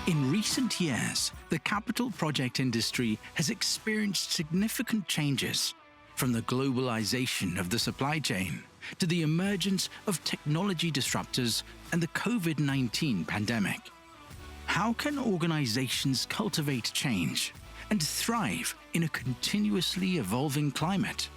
In recent years, the capital project industry has experienced significant changes, from the globalization of the supply chain to the emergence of technology disruptors and the COVID-19 pandemic. How can organizations cultivate change and thrive in a continuously evolving climate?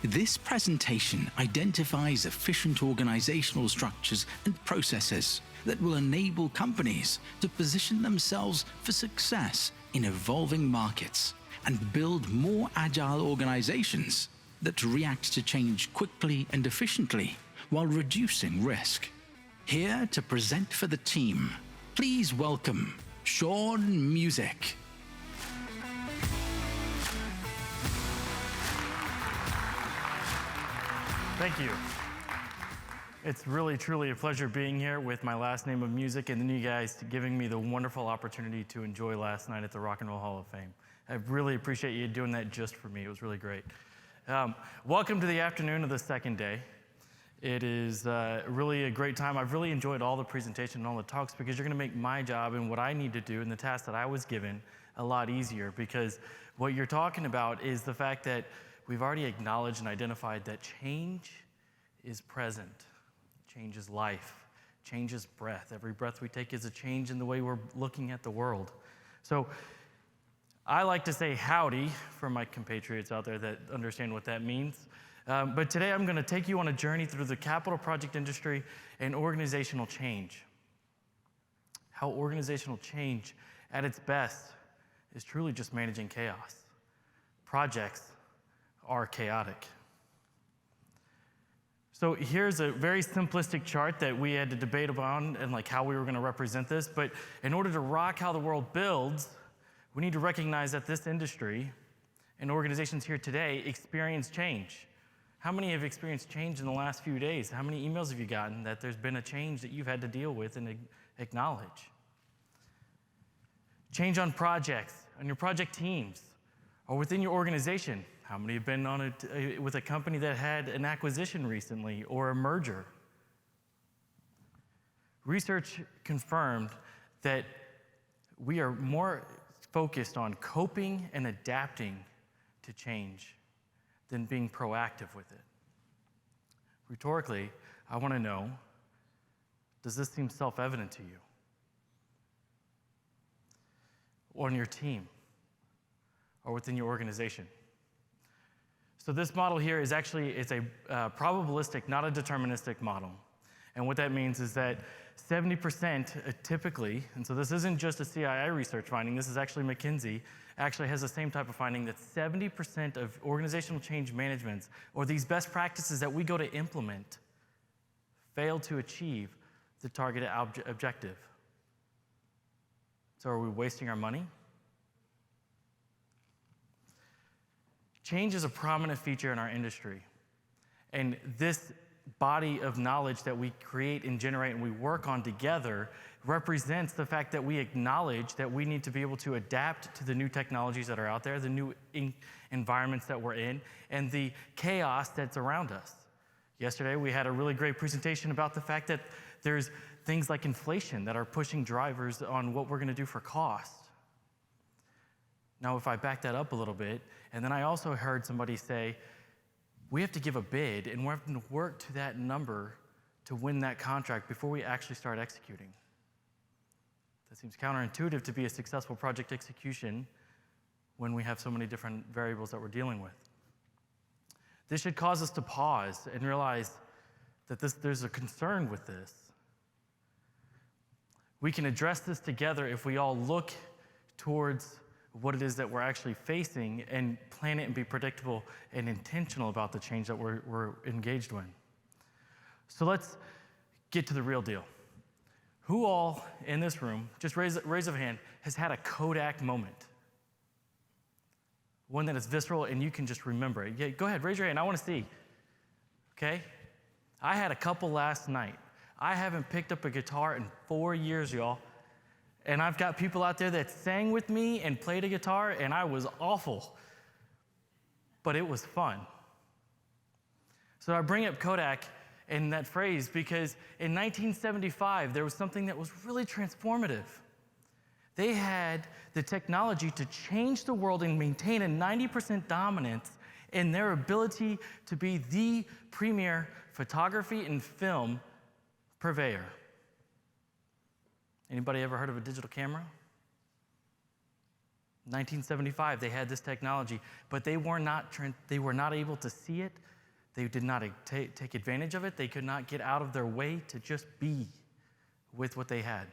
This presentation identifies efficient organizational structures and processes that will enable companies to position themselves for success in evolving markets and build more agile organizations that react to change quickly and efficiently while reducing risk. Here to present for the team, please welcome Sean Musick. Thank you. It's really, truly a pleasure being here with my last name of Musick and then you guys giving me the wonderful opportunity to enjoy last night at the Rock and Roll Hall of Fame. I really appreciate you doing that just for me. It was really great. Welcome to the afternoon of the second day. It is really a great time. I've really enjoyed all the presentation and all the talks because you're going to make my job and what I need to do and the task that I was given a lot easier, because what you're talking about is the fact that we've already acknowledged and identified that change is present. Change is life. Change is breath. Every breath we take is a change in the way we're looking at the world. So I like to say howdy for my compatriots out there that understand what that means. But today I'm going to take you on a journey through the capital project industry and organizational change. How organizational change at its best is truly just managing chaos. Projects are chaotic. So here's a very simplistic chart that we had to debate about and like how we were going to represent this. But in order to rock how the world builds, we need to recognize that this industry and organizations here today experience change. How many have experienced change in the last few days? How many emails have you gotten that there's been a change that you've had to deal with and acknowledge? Change on projects, on your project teams, or within your organization. How many have been on with a company that had an acquisition recently or a merger? Research confirmed that we are more focused on coping and adapting to change than being proactive with it. Rhetorically, I want to know, does this seem self-evident to you? Or on your team? Or within your organization? So this model here is actually, it's a probabilistic, not a deterministic model. And what that means is that 70% typically, and so this isn't just a CII research finding, this is actually McKinsey, actually has the same type of finding that 70% of organizational change managements, or these best practices that we go to implement, fail to achieve the targeted objective. So are we wasting our money? Change is a prominent feature in our industry. And this body of knowledge that we create and generate and we work on together represents the fact that we acknowledge that we need to be able to adapt to the new technologies that are out there, the new environments that we're in, and the chaos that's around us. Yesterday, we had a really great presentation about the fact that there's things like inflation that are pushing drivers on what we're going to do for cost. Now, if I back that up a little bit, and then I also heard somebody say, we have to give a bid, and we're having to work to that number to win that contract before we actually start executing. That seems counterintuitive to be a successful project execution when we have so many different variables that we're dealing with. This should cause us to pause and realize that there's a concern with this. We can address this together if we all look towards what it is that we're actually facing and plan it and be predictable and intentional about the change that we're engaged in. So let's get to the real deal. Who all in this room, just raise of hand, has had a Kodak moment? One that is visceral and you can just remember it. Yeah, go ahead, raise your hand, I want to see. Okay? I had a couple last night. I haven't picked up a guitar in 4 years, y'all. And I've got people out there that sang with me and played a guitar, and I was awful. But it was fun. So I bring up Kodak and that phrase because in 1975, there was something that was really transformative. They had the technology to change the world and maintain a 90% dominance in their ability to be the premier photography and film purveyor. Anybody ever heard of a digital camera? 1975, they had this technology, but they were not able to see it. They did not take advantage of it. They could not get out of their way to just be with what they had.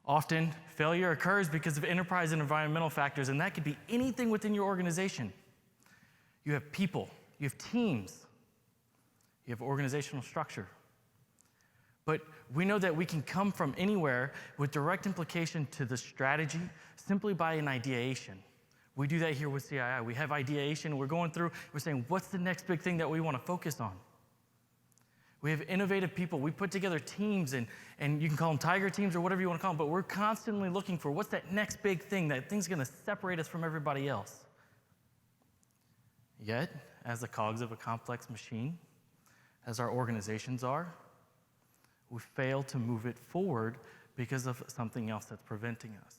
Often, failure occurs because of enterprise and environmental factors, and that could be anything within your organization. You have people, you have teams, you have organizational structure. But we know that we can come from anywhere with direct implication to the strategy simply by an ideation. We do that here with CII. We have ideation, we're going through, we're saying, what's the next big thing that we want to focus on? We have innovative people. We put together teams, and you can call them tiger teams or whatever you want to call them, but we're constantly looking for what's that next big thing, that thing's going to separate us from everybody else. Yet, as the cogs of a complex machine, as our organizations are, we fail to move it forward because of something else that's preventing us.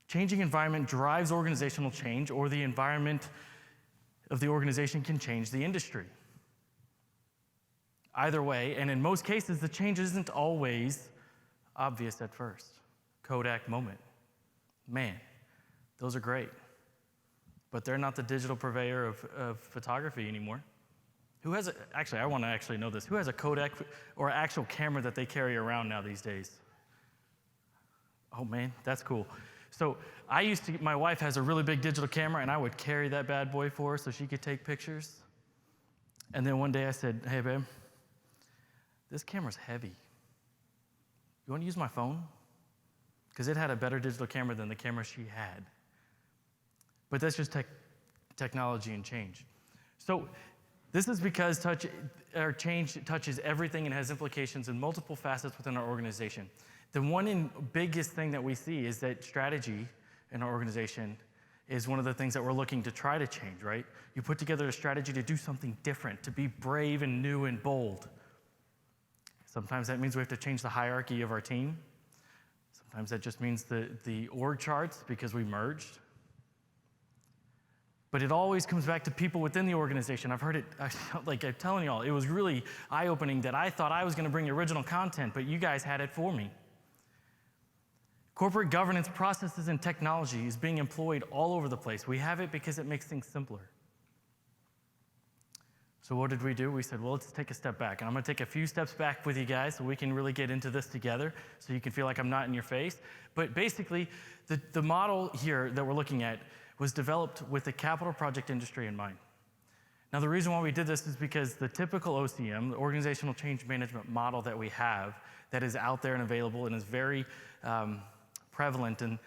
Changing environment drives organizational change, or the environment of the organization can change the industry. Either way, and in most cases, the change isn't always obvious at first. Kodak moment. Man, those are great. But they're not the digital purveyor of photography anymore. Who has actually, I want to actually know this. Who has a Kodak or actual camera that they carry around now these days? Oh man, that's cool. So my wife has a really big digital camera, and I would carry that bad boy for her so she could take pictures. And then one day I said, hey babe, this camera's heavy. You want to use my phone? Because it had a better digital camera than the camera she had. But that's just technology and change. So this is because change touches everything and has implications in multiple facets within our organization. The one and biggest thing that we see is that strategy in our organization is one of the things that we're looking to try to change, right? You put together a strategy to do something different, to be brave and new and bold. Sometimes that means we have to change the hierarchy of our team. Sometimes that just means the org charts because we merged. But it always comes back to people within the organization. I've heard it, like I'm telling y'all, it was really eye-opening that I thought I was going to bring the original content, but you guys had it for me. Corporate governance processes and technology is being employed all over the place. We have it because it makes things simpler. So what did we do? We said, well, let's take a step back. And I'm going to take a few steps back with you guys so we can really get into this together so you can feel like I'm not in your face. But basically, the model here that we're looking at was developed with the capital project industry in mind. Now, the reason why we did this is because the typical OCM, the organizational change management model that we have, that is out there and available and is very prevalent and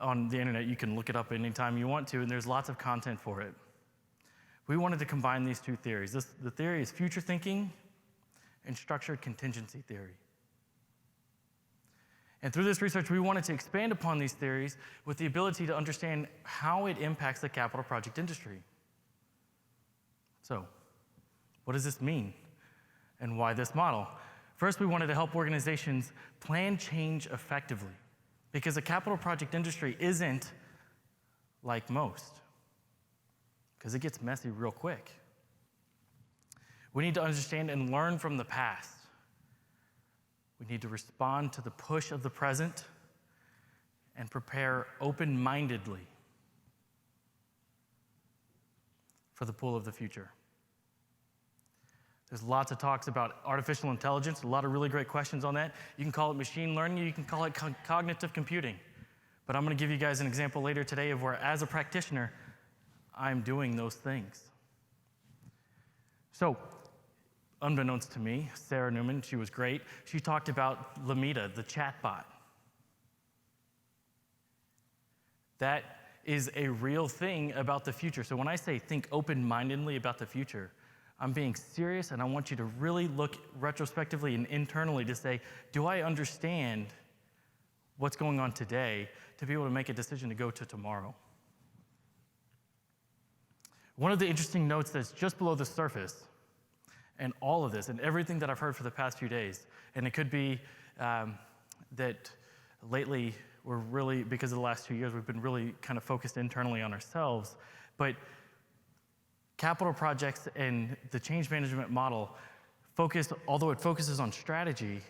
on the internet, you can look it up anytime you want to, and there's lots of content for it. We wanted to combine these two theories. The theory is future thinking and structured contingency theory. And through this research, we wanted to expand upon these theories with the ability to understand how it impacts the capital project industry. So, what does this mean? And why this model? First, we wanted to help organizations plan change effectively, because the capital project industry isn't like most, because it gets messy real quick. We need to understand and learn from the past. We need to respond to the push of the present and prepare open-mindedly for the pull of the future. There's lots of talks about artificial intelligence, a lot of really great questions on that. You can call it machine learning, you can call it cognitive computing. But I'm going to give you guys an example later today of where, as a practitioner, I'm doing those things. So, unbeknownst to me, Sarah Newman, she was great. She talked about Lamita, the chatbot. That is a real thing about the future. So when I say think open-mindedly about the future, I'm being serious, and I want you to really look retrospectively and internally to say, do I understand what's going on today to be able to make a decision to go to tomorrow? One of the interesting notes that's just below the surface, And all of this, and everything that I've heard for the past few days, and it could be that lately we're really, because of the last 2 years, we've been really kind of focused internally on ourselves, but capital projects and the change management model although it focuses on strategy,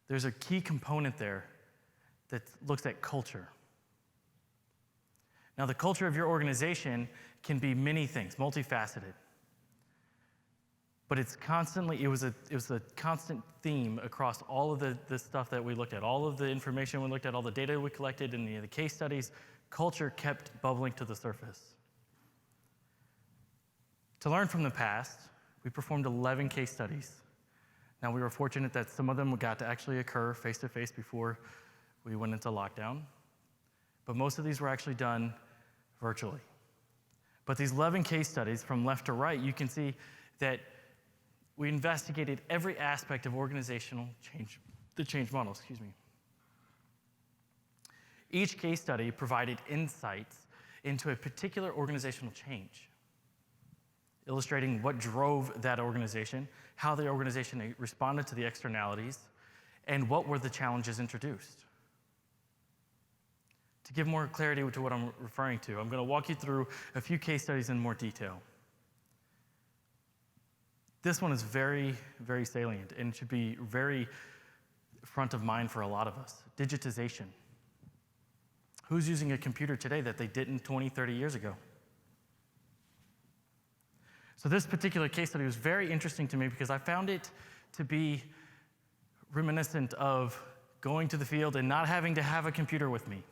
there's a key component there that looks at culture. Now, the culture of your organization can be many things, multifaceted. But it was a constant theme across all of the stuff that we looked at, all of the information we looked at, all the data we collected, and the case studies. Culture kept bubbling to the surface. To learn from the past, we performed 11 case studies. Now, we were fortunate that some of them got to actually occur face-to-face before we went into lockdown, but most of these were actually done virtually. But these 11 case studies, from left to right, you can see that we investigated every aspect of organizational change, the change model, Each case study provided insights into a particular organizational change, illustrating what drove that organization, how the organization responded to the externalities, and what were the challenges introduced. To give more clarity to what I'm referring to, I'm going to walk you through a few case studies in more detail. This one is very, very salient, and it should be very front of mind for a lot of us. Digitization. Who's using a computer today that they didn't 20, 30 years ago? So this particular case study was very interesting to me because I found it to be reminiscent of going to the field and not having to have a computer with me.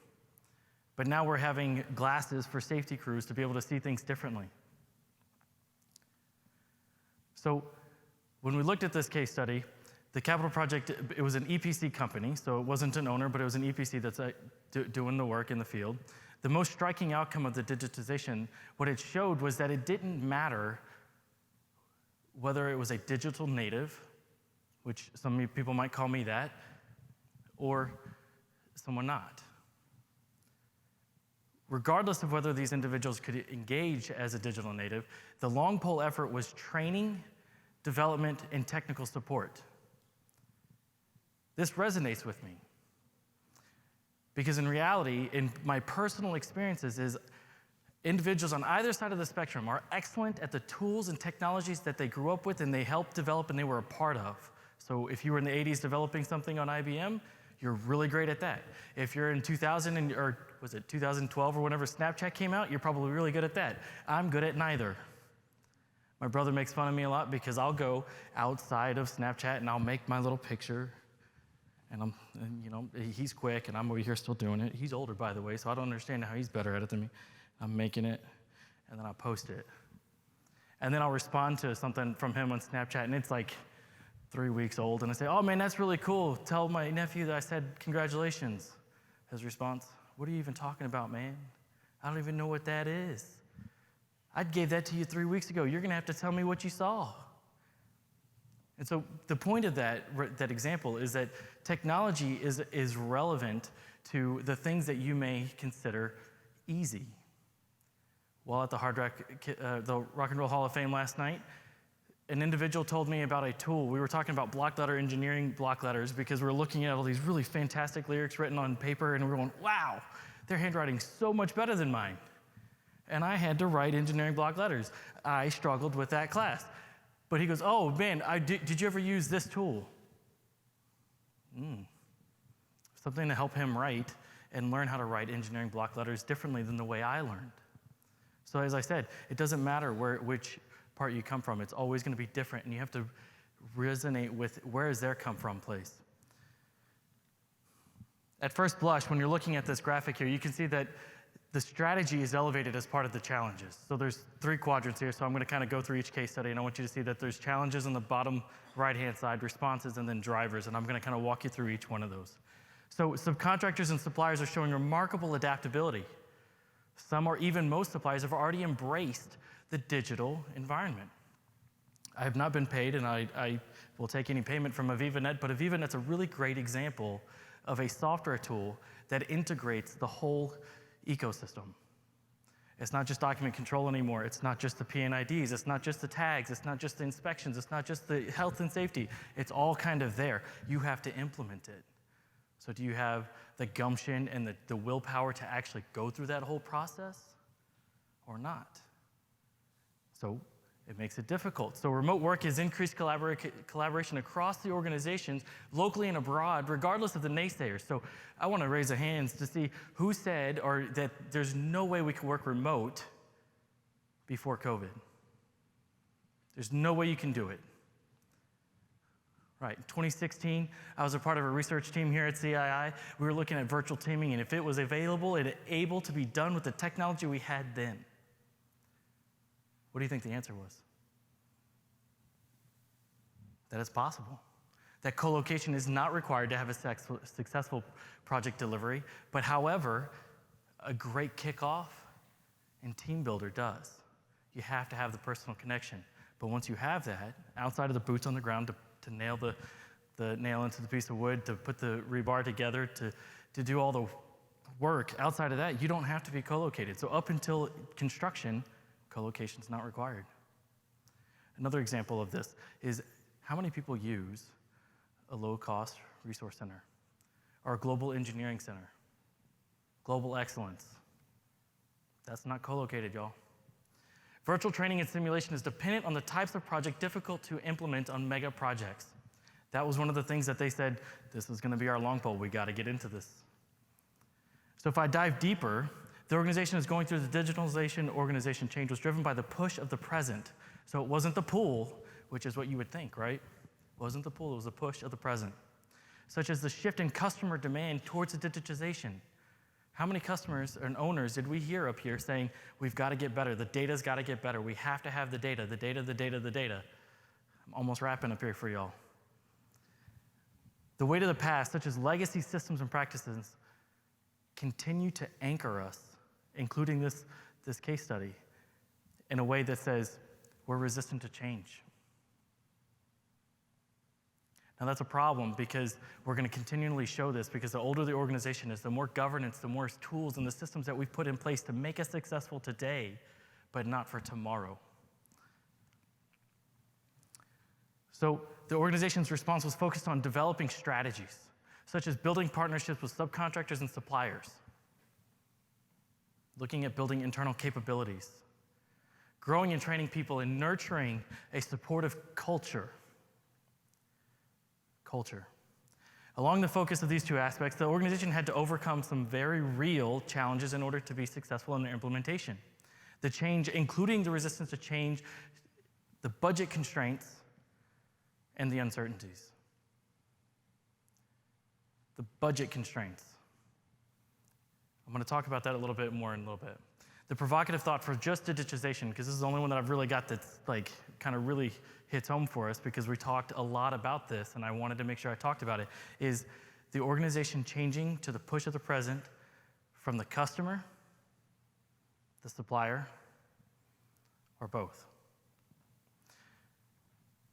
But now we're having glasses for safety crews to be able to see things differently. So when we looked at this case study, the capital project, it was an EPC company, so it wasn't an owner, but it was an EPC that's doing the work in the field. The most striking outcome of the digitization, what it showed was that it didn't matter whether it was a digital native, which some people might call me that, or someone not. Regardless of whether these individuals could engage as a digital native, the long pole effort was training, development, and technical support. This resonates with me because in reality, in my personal experiences, is individuals on either side of the spectrum are excellent at the tools and technologies that they grew up with and they helped develop and they were a part of. So if you were in the 80s developing something on IBM, you're really great at that. If you're in 2000 or was it 2012 or whenever Snapchat came out, you're probably really good at that. I'm good at neither. My brother makes fun of me a lot because I'll go outside of Snapchat and I'll make my little picture. And he's quick and I'm over here still doing it. He's older, by the way, so I don't understand how he's better at it than me. I'm making it and then I'll post it. And then I'll respond to something from him on Snapchat and it's like 3 weeks old, and I say, oh man, that's really cool. Tell my nephew that I said congratulations. His response, what are you even talking about, man? I don't even know what that is. I gave that to you 3 weeks ago. You're gonna have to tell me what you saw. And so the point of that example is that technology is relevant to the things that you may consider easy. While at the the Rock and Roll Hall of Fame last night, an individual told me about a tool. We were talking about block letter engineering block letters because we were looking at all these really fantastic lyrics written on paper and we were going, wow, their handwriting's so much better than mine. And I had to write engineering block letters. I struggled with that class. But he goes, oh man, did you ever use this tool? Something to help him write and learn how to write engineering block letters differently than the way I learned. So as I said, it doesn't matter which part you come from. It's always going to be different, and you have to resonate with where is their come from place. At first blush, when you're looking at this graphic here, you can see that the strategy is elevated as part of the challenges. So there's 3 quadrants here, so I'm going to kind of go through each case study, and I want you to see that there's challenges on the bottom right-hand side, responses, and then drivers, and I'm going to kind of walk you through each one of those. So subcontractors and suppliers are showing remarkable adaptability. Some or even most suppliers have already embraced the digital environment. I have not been paid, and I will take any payment from AvivaNet, but AvivaNet's a really great example of a software tool that integrates the whole ecosystem. It's not just document control anymore. It's not just the PNIDs. It's not just the tags. It's not just the inspections. It's not just the health and safety. It's all kind of there. You have to implement it. So do you have the gumption and the willpower to actually go through that whole process or not? So it makes it difficult. So remote work has increased collaboration across the organizations, locally and abroad, regardless of the naysayers. So I want to raise a hands to see who said or that there's no way we can work remote before COVID. There's no way you can do it. Right, in 2016, I was a part of a research team here at CII. We were looking at virtual teaming, and if it was available and able to be done with the technology we had then, what do you think the answer was? That it's possible. That co-location is not required to have a successful project delivery, but however, a great kickoff and team builder does. You have to have the personal connection. But once you have that, outside of the boots on the ground to nail the nail into the piece of wood, to put the rebar together, to do all the work, outside of that, you don't have to be co-located. So up until construction, co-location is not required. Another example of this is how many people use a low-cost resource center or a global engineering center, global excellence. That's not co-located, y'all. Virtual training and simulation is dependent on the types of project difficult to implement on mega projects. That was one of the things that they said, this is going to be our long pole. We got to get into this. So if I dive deeper, the organization is going through the digitalization. Organization change was driven by the push of the present. So it wasn't the pull, which is what you would think, right? It wasn't the pull, it was the push of the present. Such as the shift in customer demand towards the digitization. How many customers and owners did we hear up here saying, we've got to get better, the data's got to get better, we have to have the data, the data, the data, the data. I'm almost wrapping up here for y'all. The weight of the past, such as legacy systems and practices, continue to anchor us, including this case study, in a way that says we're resistant to change. Now that's a problem because we're going to continually show this because the older the organization is, the more governance, the more tools and the systems that we've put in place to make us successful today, but not for tomorrow. So the organization's response was focused on developing strategies, such as building partnerships with subcontractors and suppliers, looking at building internal capabilities, growing and training people, and nurturing a supportive culture. Along the focus of these two aspects, the organization had to overcome some very real challenges in order to be successful in their implementation. The change, including the resistance to change, the budget constraints, and the uncertainties. The budget constraints. I'm going to talk about that a little bit more in a little bit. The provocative thought for just digitization, because this is the only one that I've really got that's like kind of really hits home for us because we talked a lot about this and I wanted to make sure I talked about it, is the organization changing to the push of the present from the customer, the supplier, or both.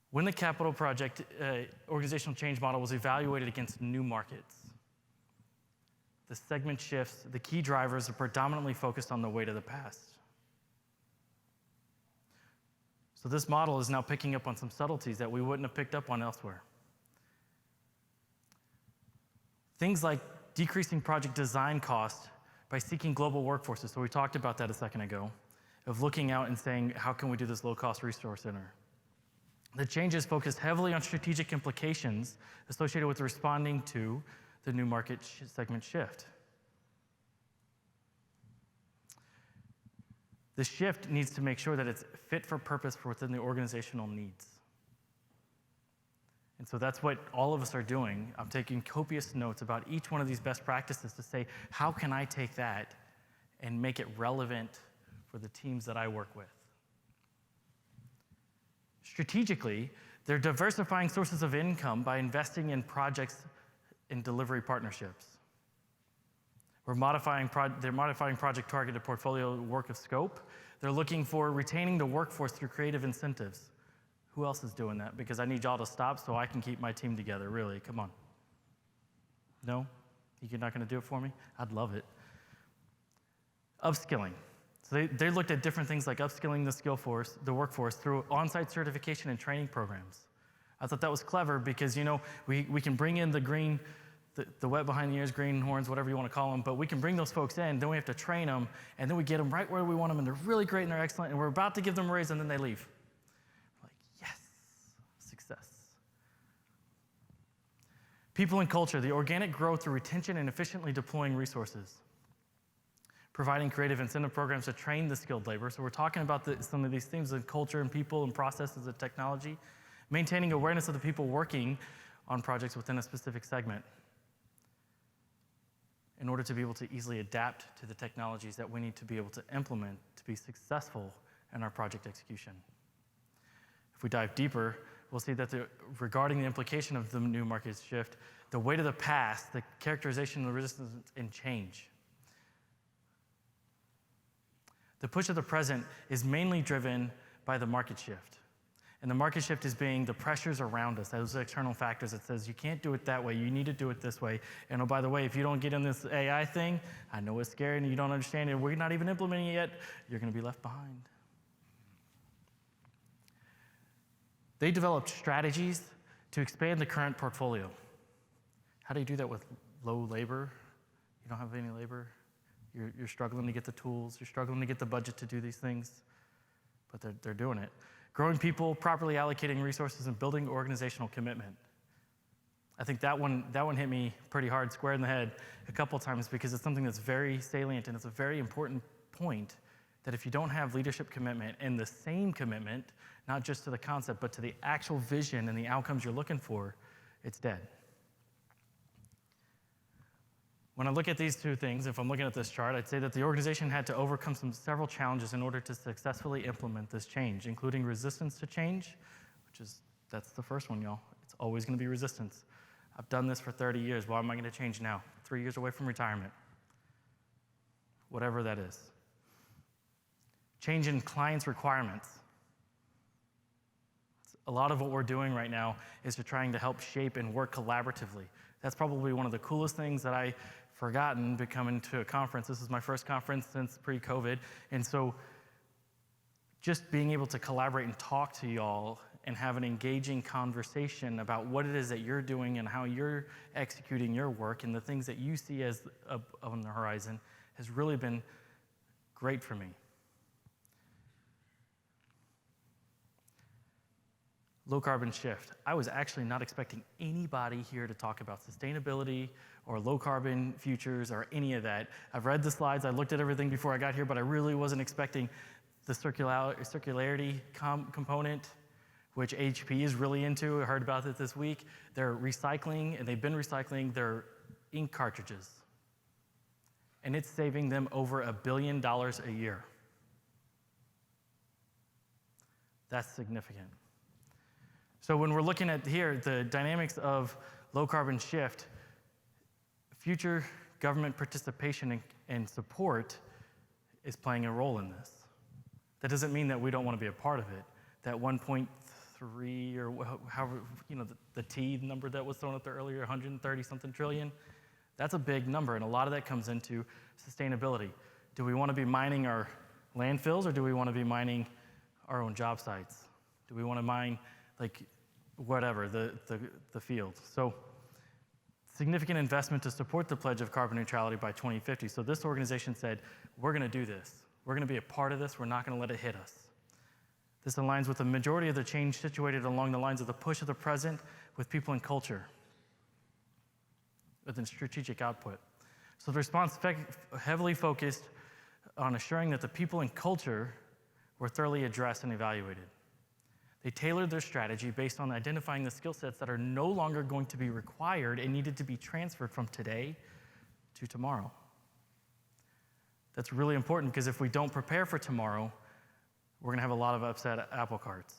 When the capital project organizational change model was evaluated against new markets, the segment shifts, the key drivers are predominantly focused on the weight of the past. So this model is now picking up on some subtleties that we wouldn't have picked up on elsewhere. Things like decreasing project design cost by seeking global workforces. So we talked about that a second ago, of looking out and saying, how can we do this low-cost resource center? The changes focused heavily on strategic implications associated with responding to the new market segment shift. The shift needs to make sure that it's fit for purpose for within the organizational needs. And so that's what all of us are doing. I'm taking copious notes about each one of these best practices to say, how can I take that and make it relevant for the teams that I work with? Strategically, they're diversifying sources of income by investing in projects and delivery partnerships. They're modifying project targeted portfolio work of scope. They're looking for retaining the workforce through creative incentives. Who else is doing that? Because I need y'all to stop so I can keep my team together, really, come on. No? You're not gonna do it for me? I'd love it. Upskilling. So they looked at different things like upskilling the workforce through on-site certification and training programs. I thought that was clever because, we can bring in the green, the wet behind the ears, green horns, whatever you want to call them, but we can bring those folks in, then we have to train them, and then we get them right where we want them, and they're really great and they're excellent, and we're about to give them a raise, and then they leave. Like, yes, success. People and culture, the organic growth through retention and efficiently deploying resources. Providing creative incentive programs to train the skilled labor. So we're talking about some of these things in culture and people and processes and technology. Maintaining awareness of the people working on projects within a specific segment in order to be able to easily adapt to the technologies that we need to be able to implement to be successful in our project execution. If we dive deeper, we'll see that regarding the implication of the new market shift, the weight of the past, the characterization of the resistance and change. The push of the present is mainly driven by the market shift. And the market shift is being the pressures around us, those external factors that says, you can't do it that way, you need to do it this way. And oh, by the way, if you don't get in this AI thing, I know it's scary and you don't understand it, we're not even implementing it yet, you're gonna be left behind. They developed strategies to expand the current portfolio. How do you do that with low labor? You don't have any labor. You're struggling to get the tools. You're struggling to get the budget to do these things, but they're doing it. Growing people, properly allocating resources, and building organizational commitment. I think that one hit me pretty hard, square in the head, a couple times because it's something that's very salient and it's a very important point that if you don't have leadership commitment and the same commitment, not just to the concept, but to the actual vision and the outcomes you're looking for, it's dead. When I look at these two things, if I'm looking at this chart, I'd say that the organization had to overcome several challenges in order to successfully implement this change, including resistance to change, that's the first one, y'all. It's always gonna be resistance. I've done this for 30 years. Why am I gonna change now? 3 years away from retirement. Whatever that is. Change in clients' requirements. A lot of what we're doing right now is trying to help shape and work collaboratively. That's probably one of the coolest things that I forgotten coming to a conference. This is my first conference since pre-COVID. And so just being able to collaborate and talk to y'all and have an engaging conversation about what it is that you're doing and how you're executing your work and the things that you see as on the horizon has really been great for me. Low carbon shift. I was actually not expecting anybody here to talk about sustainability or low carbon futures or any of that. I've read the slides, I looked at everything before I got here, but I really wasn't expecting the circularity component, which HP is really into. I heard about it this week. They're recycling, and they've been recycling their ink cartridges. And it's saving them over $1 billion a year. That's significant. So when we're looking at here, the dynamics of low carbon shift, future government participation and support is playing a role in this. That doesn't mean that we don't want to be a part of it. That 1.3 or however, the T number that was thrown up there earlier, 130 something trillion, that's a big number, and a lot of that comes into sustainability. Do we want to be mining our landfills, or do we want to be mining our own job sites? Do we want to mine whatever, the field? So significant investment to support the pledge of carbon neutrality by 2050. So this organization said, we're gonna do this. We're gonna be a part of this. We're not gonna let it hit us. This aligns with the majority of the change situated along the lines of the push of the present with people and culture, with a strategic output. So the response heavily focused on assuring that the people and culture were thoroughly addressed and evaluated. They tailored their strategy based on identifying the skill sets that are no longer going to be required and needed to be transferred from today to tomorrow. That's really important because if we don't prepare for tomorrow, we're going to have a lot of upset apple carts.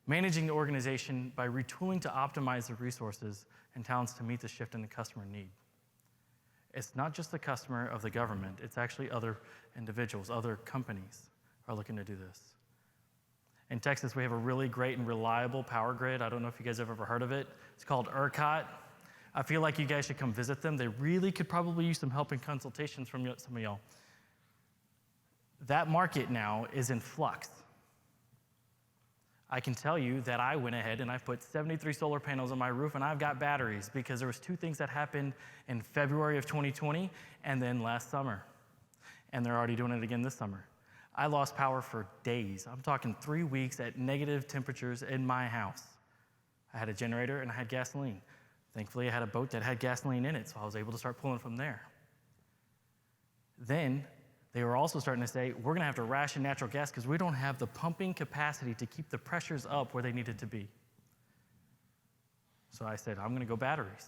Managing the organization by retooling to optimize the resources and talents to meet the shift in the customer need. It's not just the customer of the government, it's actually other individuals, other companies are looking to do this. In Texas, we have a really great and reliable power grid. I don't know if you guys have ever heard of it. It's called ERCOT. I feel like you guys should come visit them. They really could probably use some help and consultations from some of y'all. That market now is in flux. I can tell you that I went ahead and I put 73 solar panels on my roof, and I've got batteries because there was two things that happened in February of 2020 and then last summer. And they're already doing it again this summer. I lost power for days. I'm talking 3 weeks at negative temperatures in my house. I had a generator and I had gasoline. Thankfully, I had a boat that had gasoline in it, so I was able to start pulling from there. Then they were also starting to say, we're going to have to ration natural gas because we don't have the pumping capacity to keep the pressures up where they needed to be. So I said, I'm going to go batteries.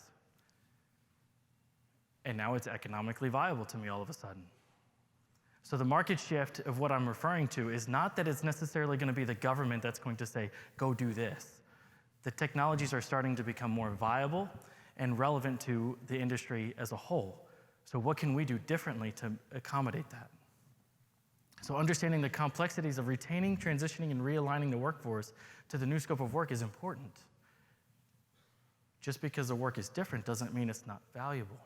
And now it's economically viable to me all of a sudden. So the market shift of what I'm referring to is not that it's necessarily going to be the government that's going to say, go do this. The technologies are starting to become more viable and relevant to the industry as a whole. So what can we do differently to accommodate that? So understanding the complexities of retaining, transitioning, and realigning the workforce to the new scope of work is important. Just because the work is different doesn't mean it's not valuable.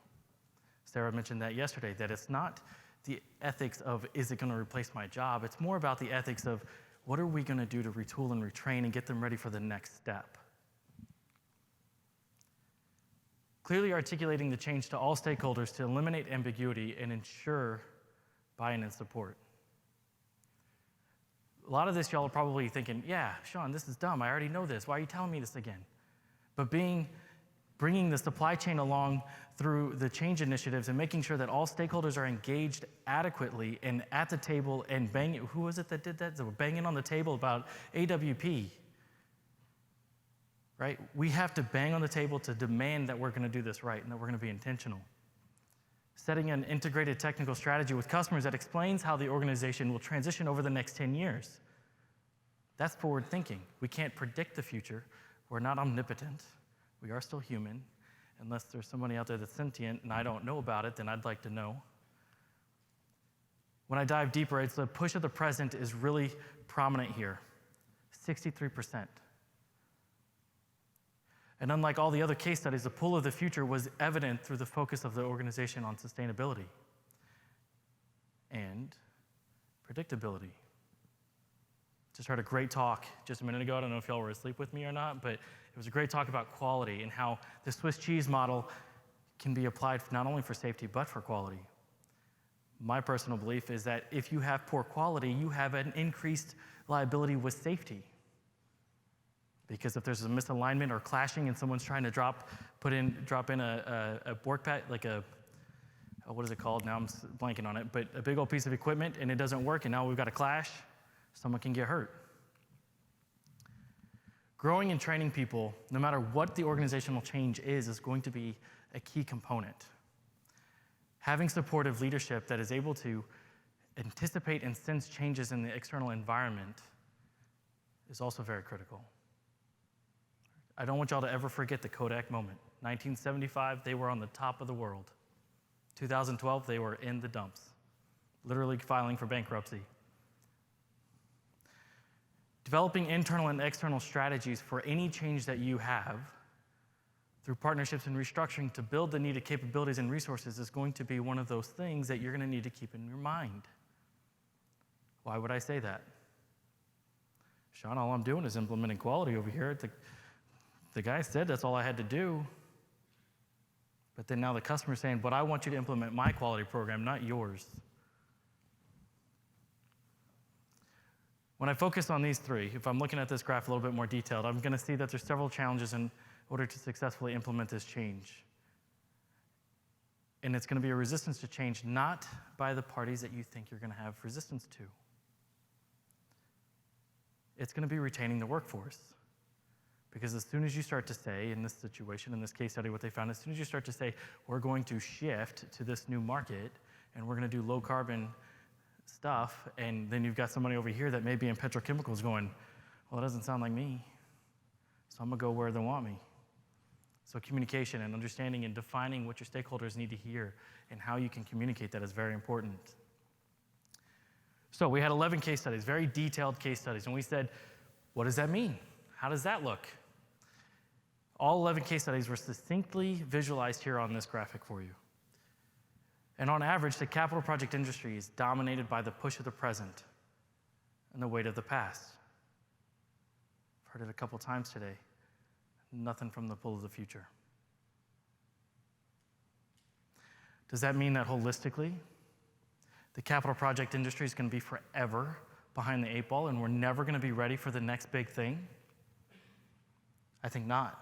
Sarah mentioned that yesterday, that it's not the ethics of, is it going to replace my job? It's more about the ethics of, what are we going to do to retool and retrain and get them ready for the next step? Clearly articulating the change to all stakeholders to eliminate ambiguity and ensure buy-in and support. A lot of this, y'all are probably thinking, yeah, Sean, this is dumb. I already know this. Why are you telling me this again? But bringing the supply chain along through the change initiatives and making sure that all stakeholders are engaged adequately and at the table and banging, who was it that did that? They were banging on the table about AWP, right? We have to bang on the table to demand that we're going to do this right and that we're going to be intentional. Setting an integrated technical strategy with customers that explains how the organization will transition over the next 10 years. That's forward thinking. We can't predict the future. We're not omnipotent. We are still human. Unless there's somebody out there that's sentient and I don't know about it, then I'd like to know. When I dive deeper, it's the push of the present is really prominent here, 63%. And unlike all the other case studies, the pull of the future was evident through the focus of the organization on sustainability and predictability. Just heard a great talk just a minute ago. I don't know if y'all were asleep with me or not, but it was a great talk about quality and how the Swiss cheese model can be applied not only for safety, but for quality. My personal belief is that if you have poor quality, you have an increased liability with safety. Because if there's a misalignment or clashing and someone's trying to drop in a work pack, like what is it called? Now I'm blanking on it, but a big old piece of equipment and it doesn't work and now we've got a clash, someone can get hurt. Growing and training people, no matter what the organizational change is going to be a key component. Having supportive leadership that is able to anticipate and sense changes in the external environment is also very critical. I don't want y'all to ever forget the Kodak moment. 1975, they were on the top of the world. 2012, they were in the dumps, literally filing for bankruptcy. Developing internal and external strategies for any change that you have through partnerships and restructuring to build the needed capabilities and resources is going to be one of those things that you're going to need to keep in your mind. Why would I say that? Sean, all I'm doing is implementing quality over here. The guy said that's all I had to do. But then now the customer's saying, but I want you to implement my quality program, not yours. When I focus on these three, if I'm looking at this graph a little bit more detailed, I'm going to see that there's several challenges in order to successfully implement this change. And it's going to be a resistance to change, not by the parties that you think you're going to have resistance to. It's going to be retaining the workforce. Because as soon as you start to say, in this situation, in this case study, what they found, as soon as you start to say, we're going to shift to this new market, and we're going to do low carbon stuff, and then you've got somebody over here that may be in petrochemicals going, well, it doesn't sound like me, so I'm going to go where they want me. So communication and understanding and defining what your stakeholders need to hear and how you can communicate that is very important. So we had 11 case studies, very detailed case studies, and we said, what does that mean? How does that look? All 11 case studies were succinctly visualized here on this graphic for you. And on average, the capital project industry is dominated by the push of the present and the weight of the past. I've heard it a couple times today. Nothing from the pull of the future. Does that mean that holistically, the capital project industry is going to be forever behind the 8 ball and we're never going to be ready for the next big thing? I think not.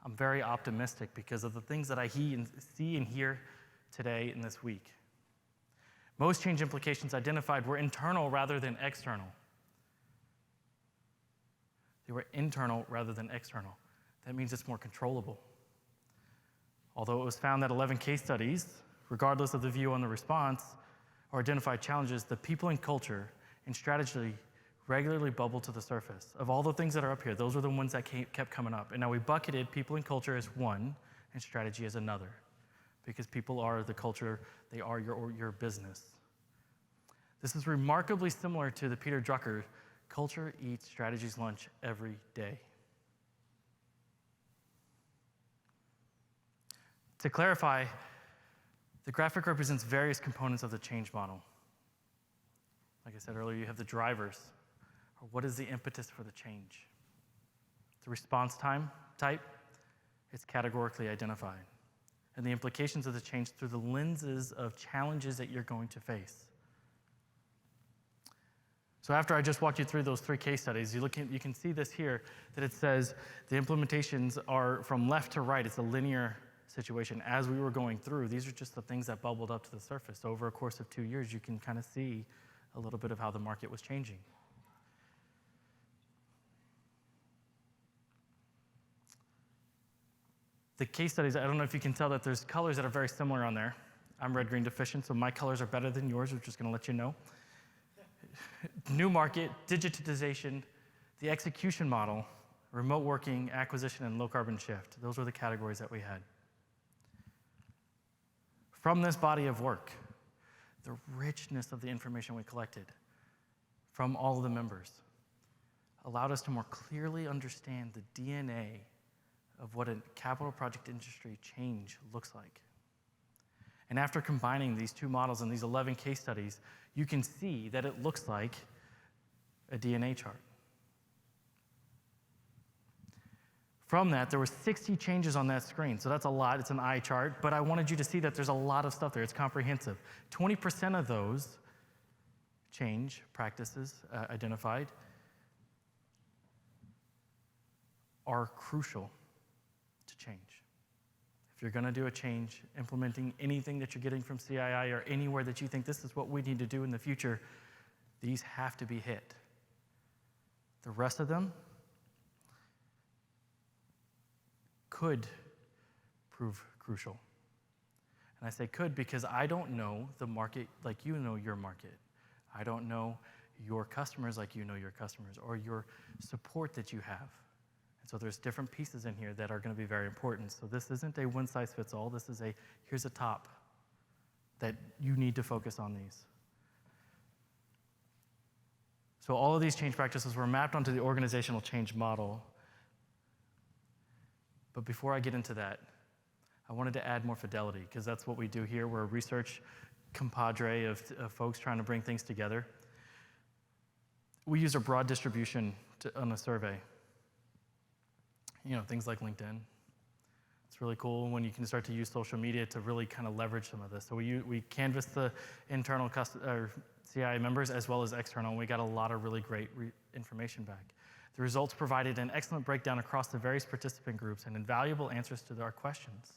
I'm very optimistic because of the things that I see and hear today and this week. Most change implications identified were internal rather than external. They were internal rather than external. That means it's more controllable. Although it was found that 11 case studies, regardless of the view on the response, or identified challenges, the people and culture and strategy regularly bubbled to the surface. Of all the things that are up here, those were the ones that kept coming up. And now we bucketed people and culture as one and strategy as another, because people are the culture, they are your business. This is remarkably similar to the Peter Drucker, culture eats strategy's lunch every day. To clarify, the graphic represents various components of the change model. Like I said earlier, you have the drivers, or what is the impetus for the change? The response type, it's categorically identified. And the implications of the change through the lenses of challenges that you're going to face. So after I just walked you through those 3 case studies, you can see this here, that it says the implementations are from left to right. It's a linear situation. As we were going through, these are just the things that bubbled up to the surface. So over a course of 2 years, you can kind of see a little bit of how the market was changing. The case studies, I don't know if you can tell that there's colors that are very similar on there. I'm red-green deficient, so my colors are better than yours, which is going to let you know. New market, digitization, the execution model, remote working, acquisition, and low-carbon shift. Those were the categories that we had. From this body of work, the richness of the information we collected from all of the members allowed us to more clearly understand the DNA of what a capital project industry change looks like. And after combining these 2 models and these 11 case studies, you can see that it looks like a DNA chart. From that, there were 60 changes on that screen, so that's a lot. It's an eye chart, but I wanted you to see that there's a lot of stuff there. It's comprehensive. 20% of those change practices identified are crucial to change. If you're going to do a change, implementing anything that you're getting from CII or anywhere that you think this is what we need to do in the future, these have to be hit. The rest of them could prove crucial. And I say could because I don't know the market like you know your market. I don't know your customers like you know your customers, or your support that you have. And so there's different pieces in here that are going to be very important. So this isn't a one-size-fits-all. This is here's a top that you need to focus on these. So all of these change practices were mapped onto the organizational change model. But before I get into that, I wanted to add more fidelity, because that's what we do here. We're a research compadre of folks trying to bring things together. We use a broad distribution on a survey. Things like LinkedIn. It's really cool when you can start to use social media to really kind of leverage some of this. So we canvass the internal CII members as well as external, and we got a lot of really great information back. The results provided an excellent breakdown across the various participant groups and invaluable answers to our questions.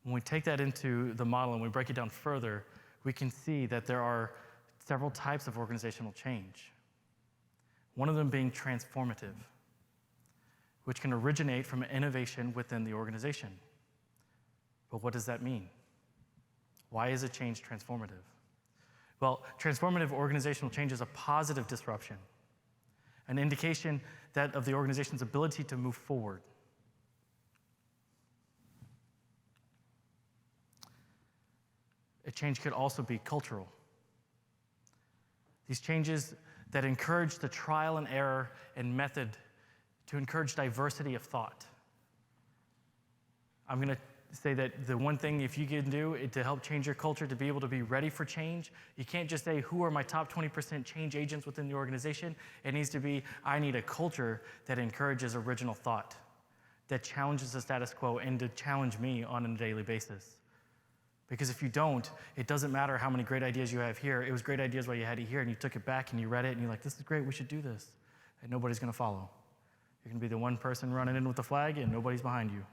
When we take that into the model and we break it down further, we can see that there are several types of organizational change. One of them being transformative, which can originate from innovation within the organization. But what does that mean? Why is a change transformative? Well, transformative organizational change is a positive disruption, an indication of the organization's ability to move forward. A change could also be cultural. These changes that encourage the trial and error and method to encourage diversity of thought. I'm going to say that the one thing, if you can do it to help change your culture, to be able to be ready for change, you can't just say, who are my top 20% change agents within the organization? It needs to be, I need a culture that encourages original thought, that challenges the status quo, and to challenge me on a daily basis. Because if you don't, it doesn't matter how many great ideas you have here. It was great ideas while you had it here, and you took it back and you read it, and you're like, this is great, we should do this. And nobody's going to follow. You're going to be the one person running in with the flag, and nobody's behind you.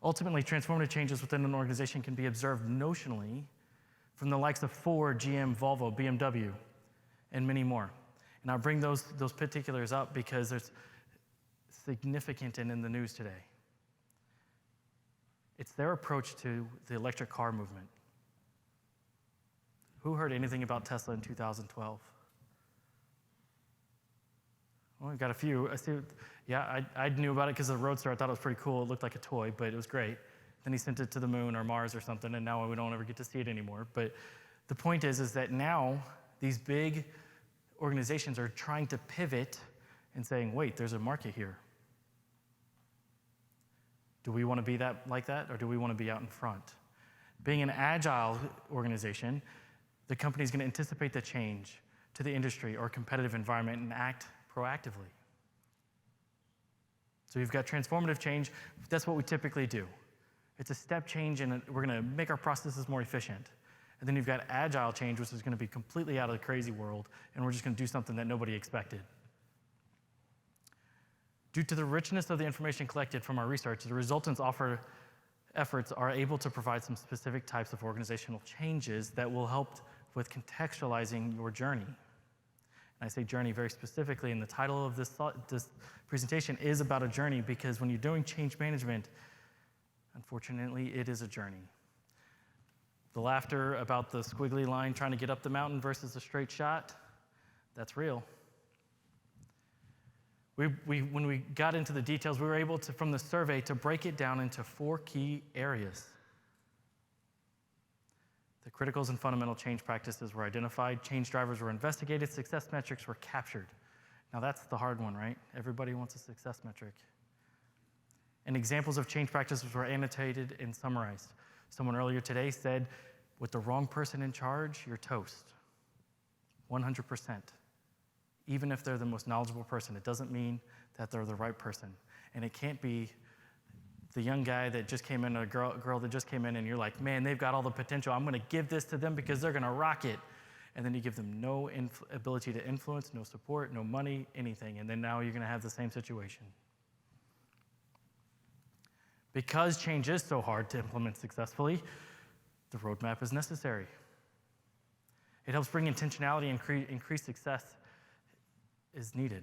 Ultimately, transformative changes within an organization can be observed notionally from the likes of Ford, GM, Volvo, BMW, and many more. And I'll bring those particulars up because there's significant and in the news today. It's their approach to the electric car movement. Who heard anything about Tesla in 2012? Well, we've got a few. Yeah, I knew about it because of the Roadster. I thought it was pretty cool. It looked like a toy, but it was great. Then he sent it to the moon or Mars or something, and now we don't ever get to see it anymore. But the point is that now these big organizations are trying to pivot and saying, wait, there's a market here. Do we want to be like that, or do we want to be out in front? Being an agile organization, the company's going to anticipate the change to the industry or competitive environment and act proactively. So you've got transformative change. That's what we typically do. It's a step change, and we're going to make our processes more efficient. And then you've got agile change, which is going to be completely out of the crazy world, and we're just going to do something that nobody expected. Due to the richness of the information collected from our research, the resultants efforts are able to provide some specific types of organizational changes that will help with contextualizing your journey. And I say journey very specifically, and the title of this presentation is about a journey, because when you're doing change management, unfortunately, it is a journey. The laughter about the squiggly line trying to get up the mountain versus a straight shot, that's real. When we got into the details, we were able to, from the survey, to break it down into 4 key areas. The criticals and fundamental change practices were identified, change drivers were investigated, success metrics were captured. Now that's the hard one, right? Everybody wants a success metric. And examples of change practices were annotated and summarized. Someone earlier today said, with the wrong person in charge, you're toast. 100%. Even if they're the most knowledgeable person, it doesn't mean that they're the right person. And it can't be the young guy that just came in, or girl that just came in, and you're like, man, they've got all the potential. I'm going to give this to them because they're going to rock it. And then you give them no ability to influence, no support, no money, anything. And then now you're going to have the same situation. Because change is so hard to implement successfully, the roadmap is necessary. It helps bring intentionality and increase success is needed.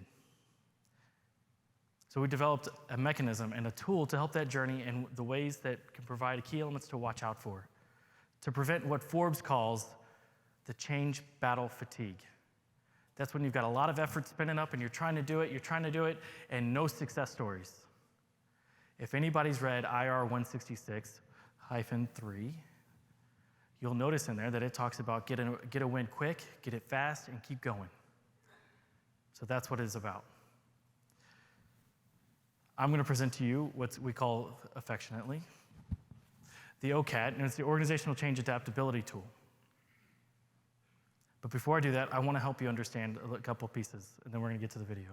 So we developed a mechanism and a tool to help that journey in the ways that can provide key elements to watch out for, to prevent what Forbes calls the change battle fatigue. That's when you've got a lot of effort spinning up and you're trying to do it, and no success stories. If anybody's read IR 166-3, you'll notice in there that it talks about get a win quick, get it fast, and keep going. So that's what it's about. I'm going to present to you what we call affectionately the OCAT, and it's the Organizational Change Adaptability Tool. But before I do that, I want to help you understand a couple pieces, and then we're going to get to the video.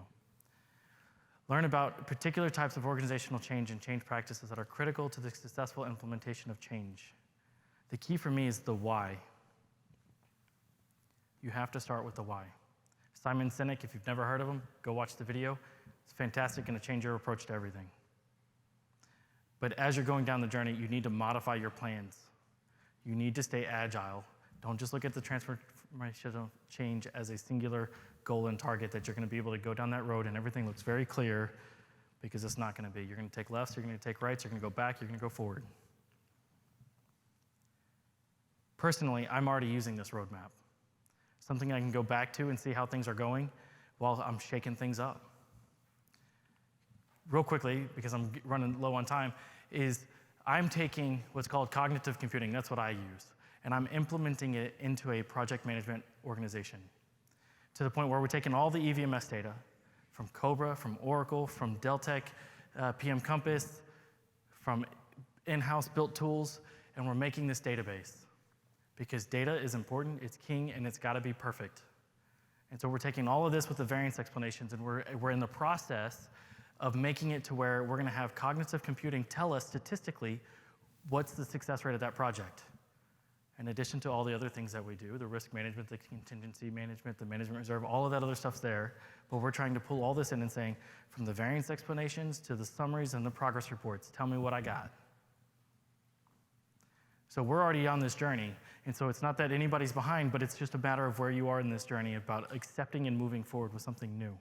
Learn about particular types of organizational change and change practices that are critical to the successful implementation of change. The key for me is the why. You have to start with the why. Simon Sinek, if you've never heard of him, go watch the video. It's fantastic, going to change your approach to everything. But as you're going down the journey, you need to modify your plans. You need to stay agile. Don't just look at the transformational change as a singular goal and target that you're going to be able to go down that road and everything looks very clear, because it's not going to be. You're going to take lefts, you're going to take rights, you're going to go back, you're going to go forward. Personally, I'm already using this roadmap. Something I can go back to and see how things are going while I'm shaking things up. Real quickly, because I'm running low on time, is I'm taking what's called cognitive computing, that's what I use, and I'm implementing it into a project management organization to the point where we're taking all the EVMS data from Cobra, from Oracle, from Deltek, PM Compass, from in-house built tools, and we're making this database. Because data is important, it's king, and it's gotta be perfect. And so we're taking all of this with the variance explanations, and we're in the process of making it to where we're gonna have cognitive computing tell us statistically what's the success rate of that project. In addition to all the other things that we do, the risk management, the contingency management, the management reserve, all of that other stuff's there, but we're trying to pull all this in and saying, from the variance explanations to the summaries and the progress reports, tell me what I got. So we're already on this journey, and so it's not that anybody's behind, but it's just a matter of where you are in this journey about accepting and moving forward with something new.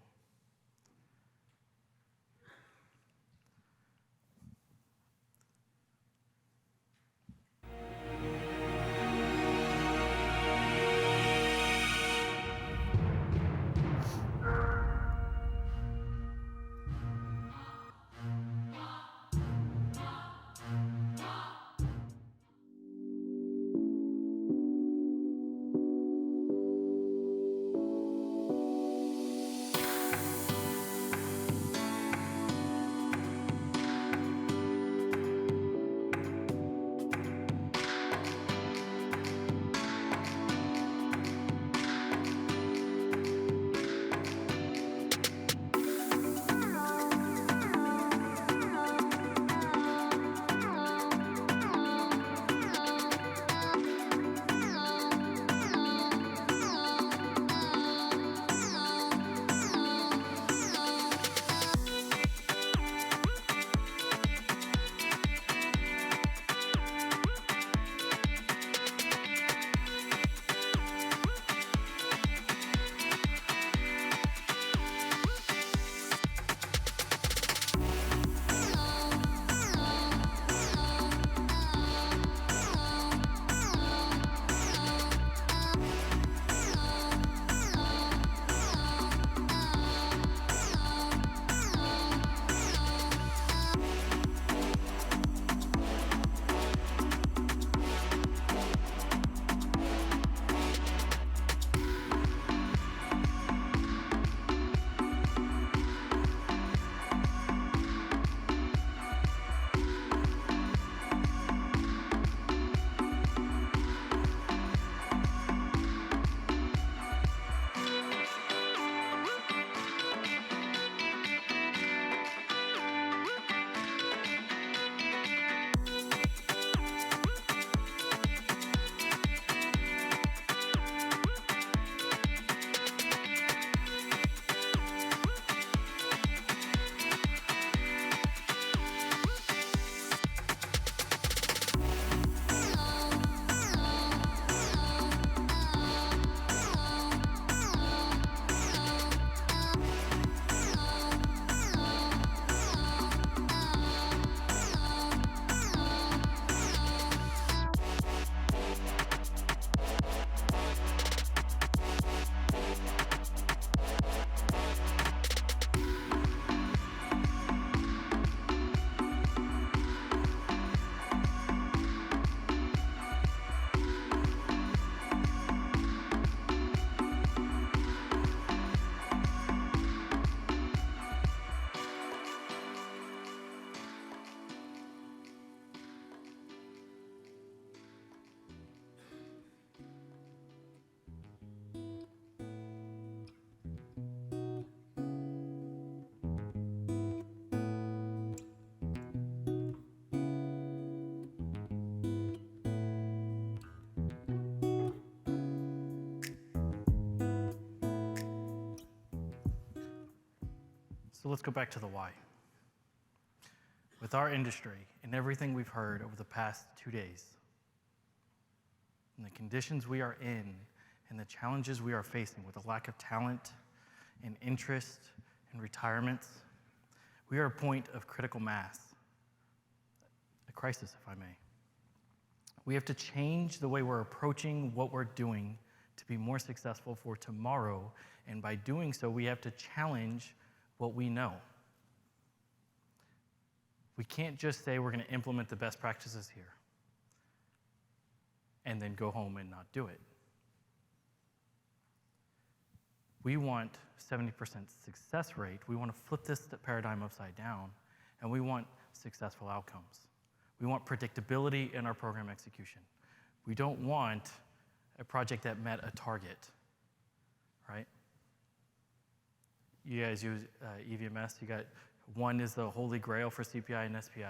So let's go back to the why. With our industry and everything we've heard over the past 2 days, and the conditions we are in, and the challenges we are facing with the lack of talent and interest and retirements, we are at a point of critical mass, a crisis, if I may. We have to change the way we're approaching what we're doing to be more successful for tomorrow, and by doing so, we have to challenge what we know. We can't just say we're going to implement the best practices here and then go home and not do it. We want 70% success rate. We want to flip this paradigm upside down, and we want successful outcomes. We want predictability in our program execution. We don't want a project that met a target, right? You guys use EVMS. You got one is the holy grail for CPI and SPI.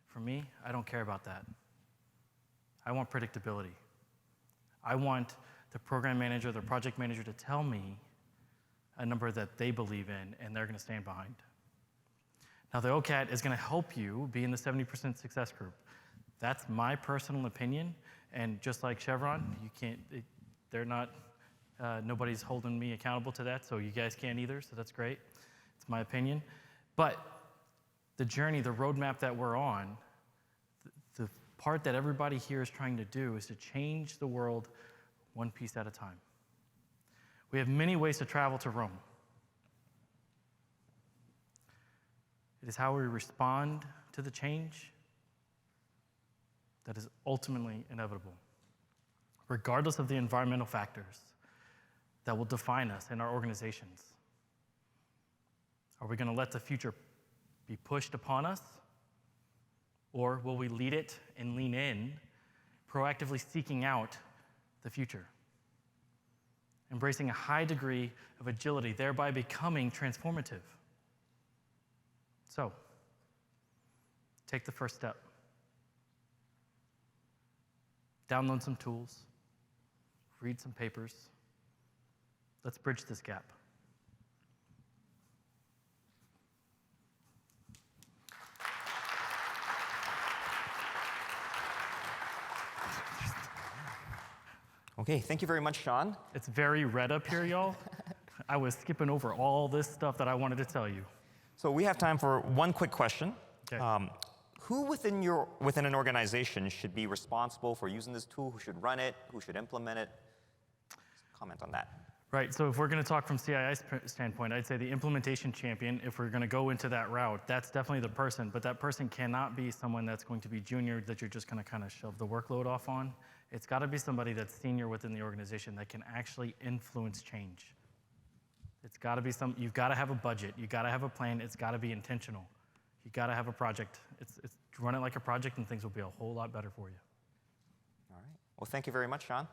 For me, I don't care about that. I want predictability. I want the program manager, the project manager to tell me a number that they believe in and they're going to stand behind. Now, the OCAT is going to help you be in the 70% success group. That's my personal opinion, and just like Chevron, you can't, they're not, nobody's holding me accountable to that, so you guys can't either, so that's great. It's my opinion. But the journey, the roadmap that we're on, the part that everybody here is trying to do is to change the world one piece at a time. We have many ways to travel to Rome. It is how we respond to the change that is ultimately inevitable, regardless of the environmental factors that will define us in our organizations. Are we going to let the future be pushed upon us, or will we lead it and lean in, proactively seeking out the future, embracing a high degree of agility, thereby becoming transformative? So, take the first step. Download some tools, read some papers. Let's bridge this gap. Okay, thank you very much, Sean. It's very red up here, y'all. I was skipping over all this stuff that I wanted to tell you. So we have time for one quick question. Okay. Who within an organization should be responsible for using this tool? Who should run it? Who should implement it? Comment on that. Right, so if we're going to talk from CII's standpoint, I'd say the implementation champion, if we're going to go into that route, that's definitely the person, but that person cannot be someone that's going to be junior that you're just going to kind of shove the workload off on. It's got to be somebody that's senior within the organization that can actually influence change. It's got to be you've got to have a budget, you've got to have a plan, it's got to be intentional. You've got to have a project. It's run it like a project and things will be a whole lot better for you. All right, well, thank you very much, Sean.